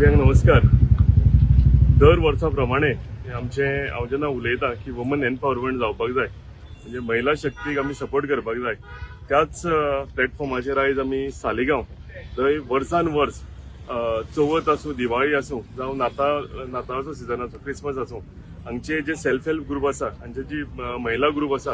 सगळ्यांक नमस्कार। दर वर्सा प्रमाणे हांव जेन्ना उलयतां की वुमन एम्पावरमेंट जावपाक जाय, म्हणजे महिला शक्तीक आमी सपोर्ट करपाक जाय, त्याच प्लॅटफॉर्माचेर आयज आमी सालिगांव थंय वर्सान वर्स चवथ आसूं, दिवाळी आसूं, जावं नाताळाचो सिजन आसूं, क्रिसमस आसूं, हांगचे जे सेल्फ हेल्प ग्रुप आसा, हांचे जी महिला ग्रुप आसा,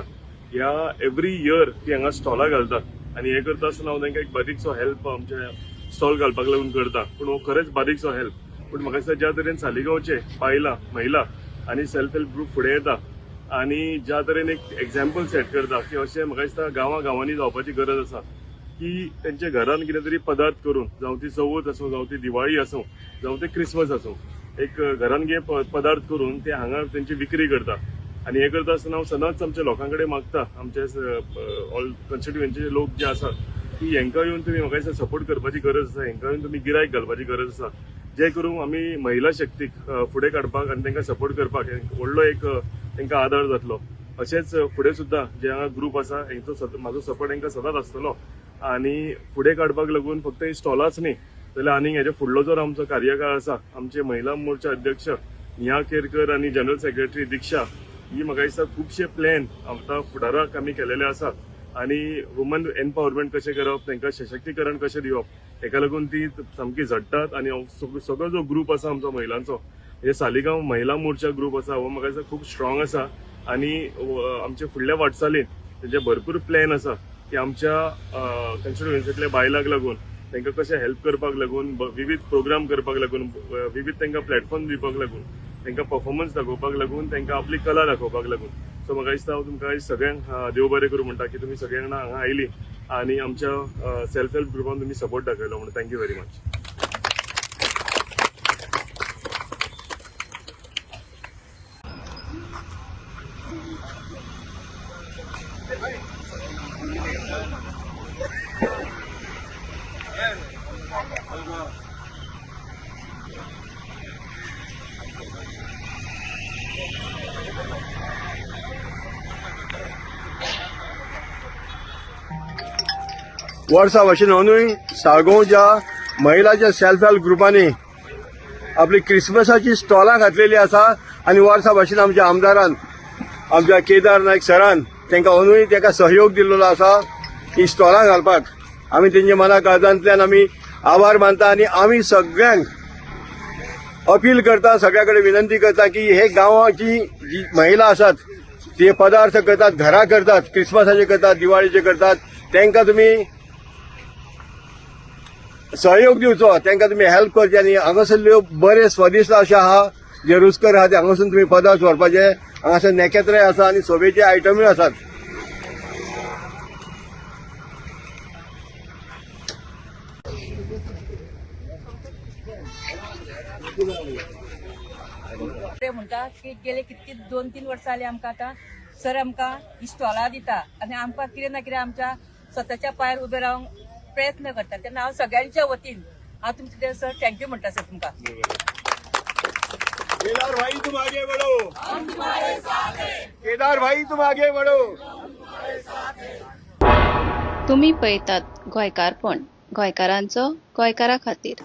ह्या एवरी इयर ती हांगा स्टॉलां घालतात आनी हे करता आसतना हांव तांकां एक बारीकसो हेल्प आमचे स्टॉल घालपाक लागून करता। पूण हो खरेंच बारीकसो हेल्प, पूण म्हाका दिसता ज्या तरेन सालिगांवचे बायलां, महिला आनी सेल्फ हेल्प ग्रुप फुडें येता आनी ज्या तरेन एक एक्झाम्पल सेट करता की अशें म्हाका दिसता गांवांनी जावपाची गरज आसा की तेंचे घरान कितें तरी पदार्थ करून, जावं ती चवथ आसूं, जावं ती दिवाळी आसूं, जावं ते क्रिसमस आसूं, एक घरान कितें पदार्थ करून ते हांगा तेंची विक्री करता। आनी हे करता आसतना हांव सदांच आमच्या लोकां कडेन मागता, आमचे ऑल कॉन्स्टिट्युएन्सीचे लोक जे आसात की हांकां येवन तुमी म्हाका दिसता सपोर्ट करपाची गरज आसा, हांकां येवन तुमी गिरायक घालपाची गरज आसा, जे करून आमी महिला शक्तीक फुडें काडपाक आनी तांकां सपोर्ट करपाक व्हडलो एक तांकां आदार जातलो। अशेंच फुडें सुद्दां जे हांगा ग्रुप आसा हांचो म्हाजो सपोर्ट हांकां सदांच आसतलो आनी फुडें काडपाक लागून फक्त ही स्टॉलाच न्ही, जाल्यार आनीक हेजे फुडलो जो आमचो कार्यकाळ आसा, आमचे महिला मोर्चा अध्यक्ष नेहा केरकर आनी जनरल सेक्रेटरी दिक्षा, ही म्हाका दिसता खुबशे प्लॅन आतां फुडाराक आमी केलेले आसात आनी वुमन एम्पावरमेंट कशें करप, तांकां सशक्तीकरण कशें दिवप, हेका लागून ती सामकी झडटात। आनी सगळो जो ग्रुप आसा आमचो महिलांचो, हे सालिगांव महिला मोर्चा ग्रुप आसा, हो म्हाका दिसता खूब स्ट्रॉंग आसा आनी आमचे फुडल्या वाटचालीन तेंचे भरपूर प्लॅन आसा की आमच्या कॉन्स्टिट्युएन्सींतल्या बायलांक लागून तांकां कशें हेल्प करपाक लागून, विविध प्रोग्राम करपाक लागून, विविध तांकां प्लॅटफॉर्म दिवपाक लागून, तांकां परफॉर्मन्स दाखोवपाक लागून, तांकां आपली कला दाखोवपाक लागून। सो म्हाका दिसता हांव तुमकां सगळ्यांक देव बरें करूं म्हणटा की तुमी सगळ्यां जाणां हांगा आयली आनी आमच्या सेल्फ हेल्प ग्रुपान तुमी सपोर्ट दाखयलो म्हणून थँक्यू व्हेरी मच। वर्सा भाशेन अंदूय साळगांवच्या महिलाच्या सेल्फ हेल्प ग्रुपांनी आपली क्रिसमसाची स्टॉलां घातलेली आसा आनी वर्सा भाशेन आमच्या आमदारान, आमच्या केदार नायक सरान तांकां अंदूय ताका सहयोग दिल्लो आसा ही स्टॉलां घालपाक। आमी तेंच्या मना काळजांतल्यान आमी आभार मानता आनी आमी सगळ्यांक अपील करता, सगळ्या कडेन विनंती करता की हे गांवाची जी महिला आसात ते पदार्थ करतात, घरा करतात, क्रिसमसाचे करतात, दिवाळीचे करतात, तांकां तुमी सहयोग दिवचो, तांकां तुमी हेल्प करचे आनी हांगासरल्यो बरे स्वादिश्ट अशे आहा जे रुचकर आहा ते हांगासून तुमी पदार्थ व्हरपाचे। हांगासर नेकेत्राय आसा आनी सोबेचे आयटमूय आसात। ते म्हणटा की गेले कितकी 2-3 वर्सां जाली आमकां आतां सर आमकां इस्टॉलां दिता आनी आमकां कितें ना कितें आमच्या स्वताच्या पांयार उबे रावंक प्रयत्न करता। तेन्ना हांव सगळ्यांच्या वतीन हांव तुमचे सर थँक्यू म्हणटा सर तुमकां। केदार भाई तुम आगे बढ़ो, हम तुम्हारे साथ हैं। केदार भाई तुम आगे बढ़ो, हम तुम्हारे साथ हैं। तुम्ही पळयतात गोंयकारपण, गोंयकारांचो गोंयकारा खातीर।